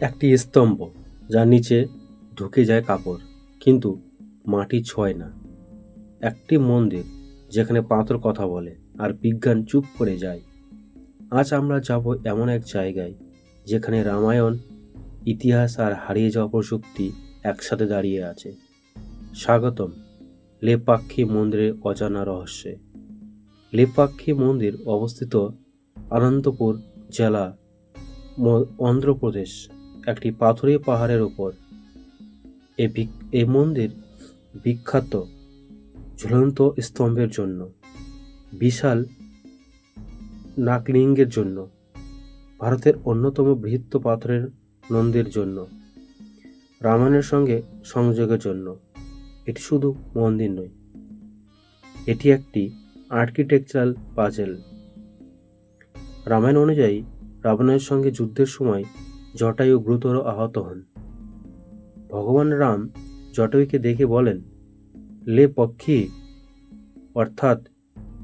একটি স্তম্ভ যার নিচে ঢুকে যায় কাপড়, কিন্তু মাটি ছোঁয় না। একটি মন্দির যেখানে পাথর কথা বলে আর বিজ্ঞান চুপ করে যায়। আজ আমরা যাব এমন এক জায়গায় যেখানে রামায়ণ, ইতিহাস আর হারিয়ে যাওয়া প্রযুক্তি একসাথে দাঁড়িয়ে আছে। স্বাগতম লেপাক্ষী মন্দিরের অজানা রহস্যে। লেপাক্ষী মন্দির অবস্থিত অনন্তপুর জেলা, অন্ধ্রপ্রদেশ, একটি পাথুরে পাহাড়ের উপর। এই মন্দির বিখ্যাত ঝুলন্ত স্তম্ভের জন্য, বিশাল নাগলিঙ্গের জন্য, ভারতের অন্যতম বৃহৎ পাথরের নন্দীর জন্য, রামায়ণের সঙ্গে সংযোগের জন্য। এটি শুধু মন্দির নয়, এটি একটি আর্কিটেকচারাল পাজেল। রামায়ণ অনুযায়ী রাবণের সঙ্গে যুদ্ধের সময় জটায়ু গুরুতর আহত হন। ভগবান রাম জটায়ুকে দেখে বলেন, লে পক্ষী, অর্থাৎ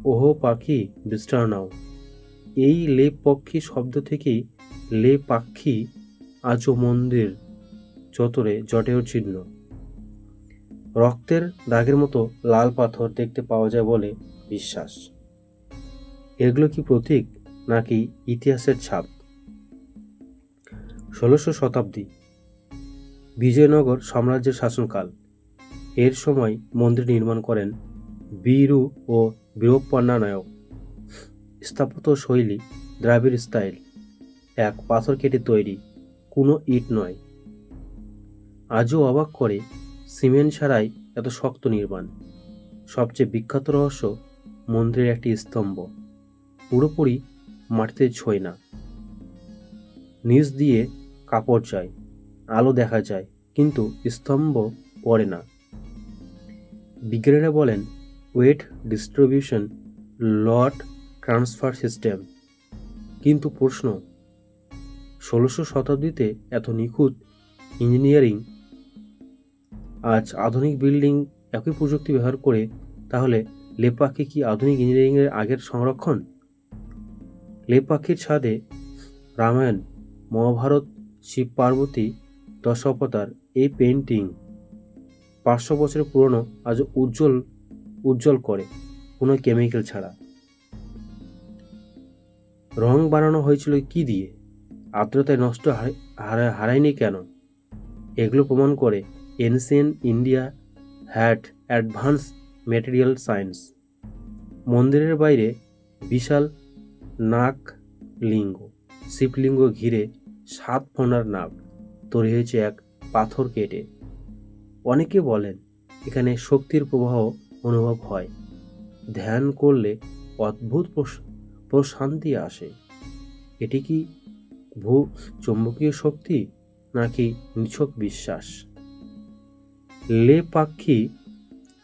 ওহো পাখি বিশ্রাম নাও। এই লে পক্ষী শব্দ থেকেই লে পাক্ষী আজও মন্দির চত্বরে জটায়ুর চিহ্ন। রক্তের দাগের মতো লাল পাথর দেখতে পাওয়া যায় বলে বিশ্বাস। এগুলো কি প্রতীক নাকি ইতিহাসের ছাপ? 16শো শতাব্দী, বিজয়নগর সাম্রাজ্যের শাসনকাল। এর সময় মন্দির নির্মাণ করেন বীরু ও বীরপ্পা নায়ক। স্থাপত্য শৈলী দ্রাবিড় স্টাইল, এক পাথর কেটে তৈরি, কোনো ইট নয়। আজও অবাক করে সিমেন্ট ছাড়াই এত শক্ত নির্মাণ। সবচেয়ে বিখ্যাত রহস্য, মন্দিরের একটি স্তম্ভ পুরোপুরি মাটিতে ছোঁয় না। নিচ দিয়ে কাপড় যায়, আলো দেখা যায়, কিন্তু স্তম্ভ পড়ে না। বিজ্ঞানীরা বলেন weight distribution, load transfer system. কিন্তু প্রশ্ন, 16শো শতাব্দীতে এত নিখুঁত ইঞ্জিনিয়ারিং, আজ আধুনিক বিল্ডিং একই প্রযুক্তি ব্যবহার করে, তাহলে লেপাক্ষী কি আধুনিক ইঞ্জিনিয়ারিংয়ের আগের সংরক্ষণ? লেপাক্ষীর ছাদে রামায়ণ, মহাভারত, শিব পার্বতী, দশাবতার, এই পেন্টিং 500 বছরের পুরনো, আজও উজ্জ্বল করে, কোনো কেমিক্যাল ছাড়া। রং বানানো হয়েছিল কি দিয়ে? আর্দ্রতায় নষ্ট হারায়নি কেন? এগুলো প্রমাণ করে ancient India had advance material science. মন্দিরের বাইরে বিশাল নাগলিঙ্গ, শিবলিঙ্গ ঘিরে 7 ফণার নাগ তৈরি হয়েছে এক পাথর কেটে। অনেকে বলেন এখানে শক্তির প্রবাহ অনুভব হয়, ধ্যান করলে অদ্ভুত প্রশান্তি আসে। এটি কি চৌম্বকীয় শক্তি নাকি নিছক বিশ্বাস? লেপাক্ষী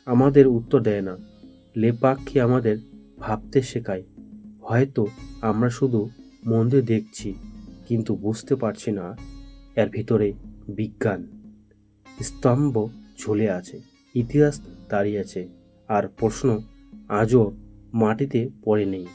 আমাদের উত্তর দেয় না। লেপাক্ষী আমাদের ভাবতে শেখায়। হয়তো আমরা শুধু মন্দির দেখছি, কিন্তু বুঝতে পারছি না এর ভিতরে বিজ্ঞান। স্তম্ভ ঝুলে আছে, ইতিহাস দাঁড়িয়ে আছে, আর প্রশ্ন আজও মাটিতে পড়ে নেই।